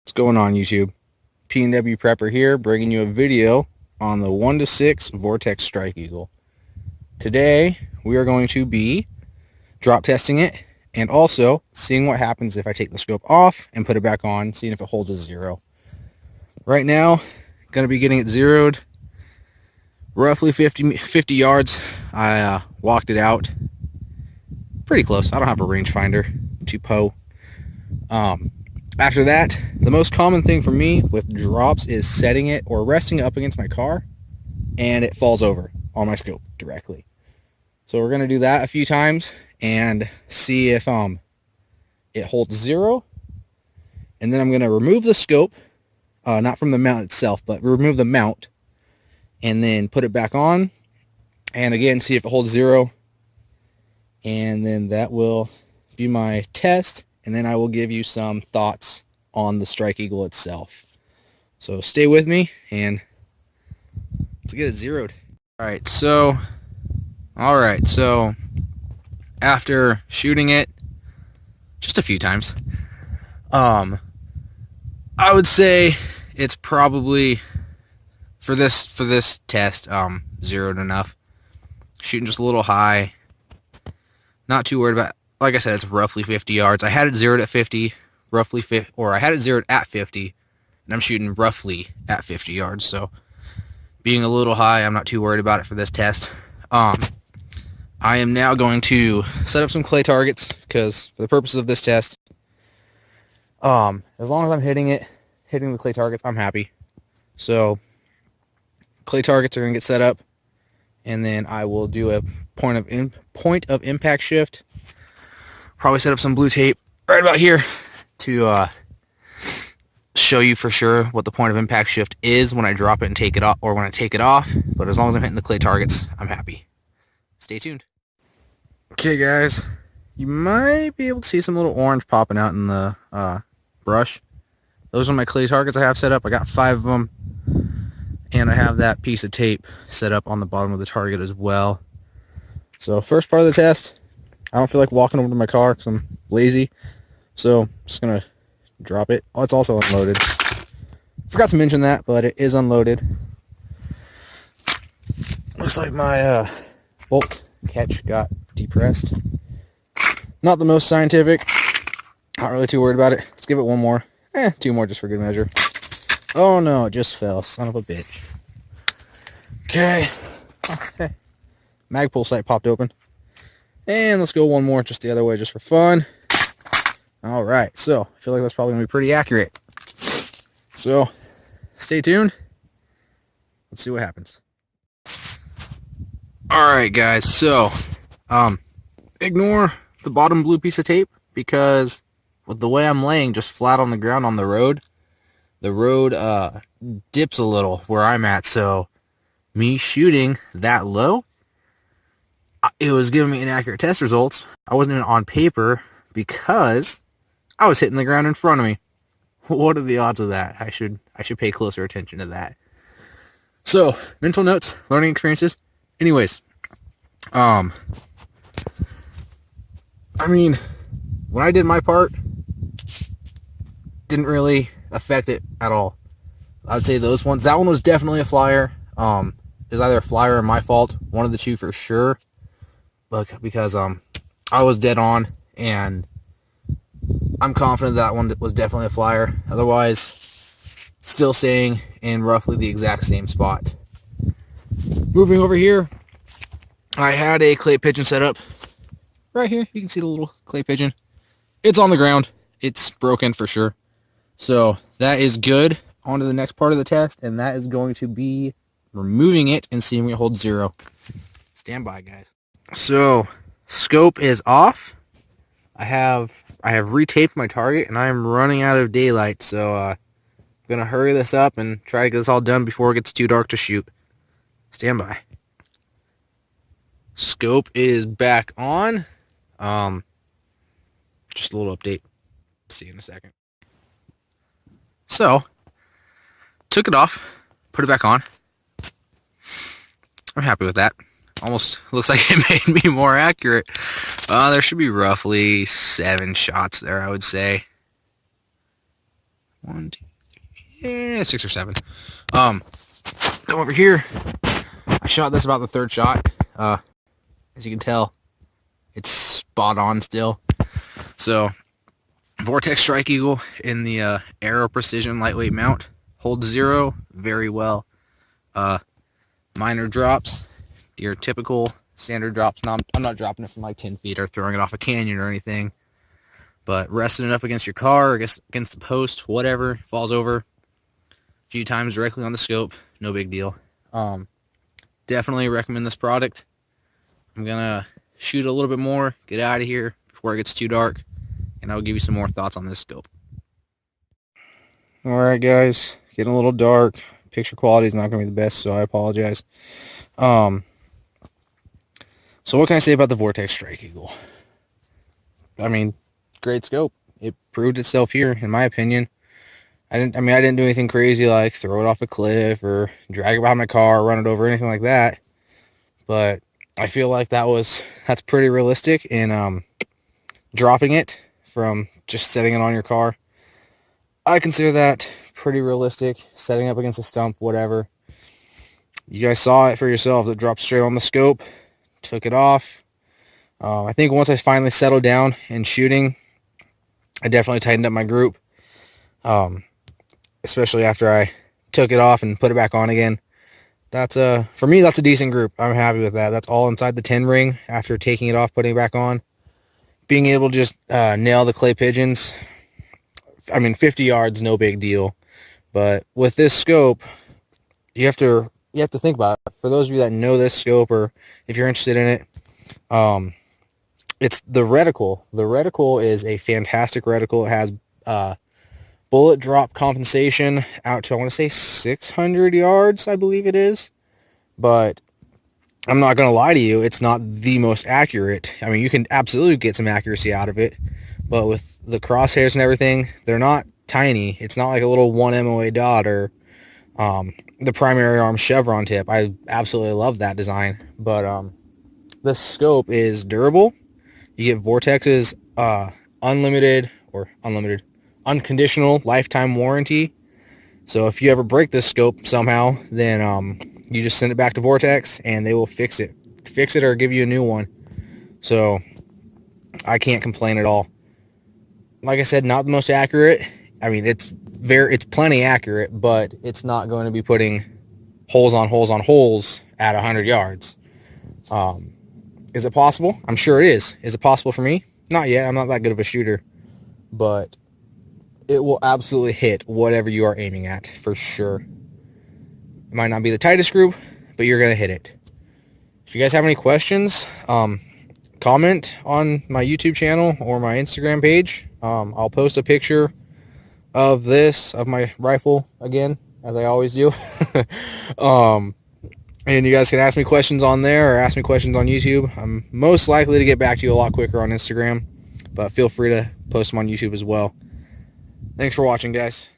What's going on, YouTube? P&W Prepper here, bringing you a video on the 1 to 6 Vortex Strike Eagle. Today we are going to be drop testing it and also seeing what happens if I take the scope off and put it back on, seeing if it holds a 0. Right now, going to be getting it zeroed roughly 50 yards. I walked it out pretty close. I don't have a rangefinder to PO. After that, the most common thing for me with drops is setting it or resting it up against my car and it falls over on my scope directly. So we're going to do that a few times and see if it holds 0. And then I'm going to remove the scope, not from the mount itself, but remove the mount and then put it back on and again see if it holds 0. And then that will be my test. And then I will give you some thoughts on the Strike Eagle itself. So stay with me and let's get it zeroed. Alright, so after shooting it just a few times, I would say it's probably for this test zeroed enough. Shooting just a little high. Not too worried about. Like I said, it's roughly 50 yards. I had it zeroed at 50, roughly 50, or I had it zeroed at 50, and I'm shooting roughly at 50 yards. So, being a little high, I'm not too worried about it for this test. I am now going to set up some clay targets because, for the purposes of this test, as long as I'm hitting the clay targets, I'm happy. So, clay targets are gonna get set up, and then I will do a point of impact shift. Probably set up some blue tape right about here to show you for sure what the point of impact shift is when I drop it and take it off, or when I take it off. But as long as I'm hitting the clay targets, I'm happy. Stay tuned. Okay, guys, you might be able to see some little orange popping out in the brush. Those are my clay targets I have set up. I got 5 of them, and I have that piece of tape set up on the bottom of the target as well. So first part of the test, I don't feel like walking over to my car because I'm lazy, so I'm just going to drop it. Oh, it's also unloaded. Forgot to mention that, but it is unloaded. Looks like my bolt catch got depressed. Not the most scientific. Not really too worried about it. Let's give it one more. 2 more just for good measure. Oh no, it just fell. Son of a bitch. Okay. Magpul sight popped open. And let's go one more just the other way just for fun. Alright, so I feel like that's probably going to be pretty accurate. So, stay tuned. Let's see what happens. Alright guys, so ignore the bottom blue piece of tape because with the way I'm laying just flat on the ground on the road dips a little where I'm at, so me shooting that low, it was giving me inaccurate test results. I wasn't even on paper because I was hitting the ground in front of me. What are the odds of that? I should pay closer attention to that. So, mental notes, learning experiences. Anyways, I mean, when I did my part, didn't really affect it at all. I would say those ones. That one was definitely a flyer. It was either a flyer or my fault. One of the two for sure. But because I was dead on, and I'm confident that one was definitely a flyer. Otherwise, still staying in roughly the exact same spot. Moving over here, I had a clay pigeon set up. Right here, you can see the little clay pigeon. It's on the ground. It's broken for sure. So that is good. On to the next part of the test, and that is going to be removing it and seeing it hold 0. Stand by, guys. So, scope is off. I have retaped my target, and I am running out of daylight, so I'm going to hurry this up and try to get this all done before it gets too dark to shoot. Stand by. Scope is back on. Just a little update. See you in a second. So, took it off, put it back on. I'm happy with that. Almost looks like it made me more accurate. There should be roughly 7 shots there, I would say. 1, 2, 3, 6 or 7. Come over here. I shot this about the third shot. As you can tell, it's spot on still. So, Vortex Strike Eagle in the Aero Precision lightweight mount. Holds 0 very well. Minor drops, your typical standard drops. I'm not dropping it from like 10 feet or throwing it off a canyon or anything. But resting it up against your car, against the post, whatever, falls over a few times directly on the scope, no big deal. Definitely recommend this product. I'm gonna shoot a little bit more, get out of here before it gets too dark, and I'll give you some more thoughts on this scope. Alright guys, getting a little dark. Picture quality is not going to be the best, so I apologize. So what can I say about the Vortex Strike Eagle? I mean, great scope. It proved itself here, in my opinion. I didn't do anything crazy like throw it off a cliff or drag it behind my car, run it over, anything like that. But I feel like that's pretty realistic in dropping it from just setting it on your car. I consider that pretty realistic, setting up against a stump, whatever. You guys saw it for yourselves. It dropped straight on the scope, took it off. I think once I finally settled down and shooting, I definitely tightened up my group, especially after I took it off and put it back on again. For me, that's a decent group. I'm happy with that. That's all inside the 10 ring after taking it off, putting it back on. Being able to just nail the clay pigeons. 50 yards, no big deal. But with this scope, you have to think about it. For those of you that know this scope, or if you're interested in it, it's the reticle. The reticle is a fantastic reticle. It has bullet drop compensation out to, I want to say, 600 yards, I believe it is. But I'm not going to lie to you, it's not the most accurate. You can absolutely get some accuracy out of it, but with the crosshairs and everything, they're not tiny. It's not like a little 1 MOA dot or the primary arm chevron tip. I absolutely love that design, but the scope is durable. You get Vortex's unconditional lifetime warranty. So if you ever break this scope somehow, then you just send it back to Vortex and they will fix it or give you a new one. So I can't complain at all. Like I said, not the most accurate. It's plenty accurate, but it's not going to be putting holes on holes on holes at 100 yards. Is it possible? I'm sure it is. Is it possible for me? Not yet. I'm not that good of a shooter, but it will absolutely hit whatever you are aiming at, for sure. It might not be the tightest group, but you're going to hit it. If you guys have any questions, comment on my YouTube channel or my Instagram page. I'll post a picture of my rifle again, as I always do. And you guys can ask me questions on there or ask me questions on YouTube. I'm most likely to get back to you a lot quicker on Instagram, but feel free to post them on YouTube as well. Thanks for watching, guys.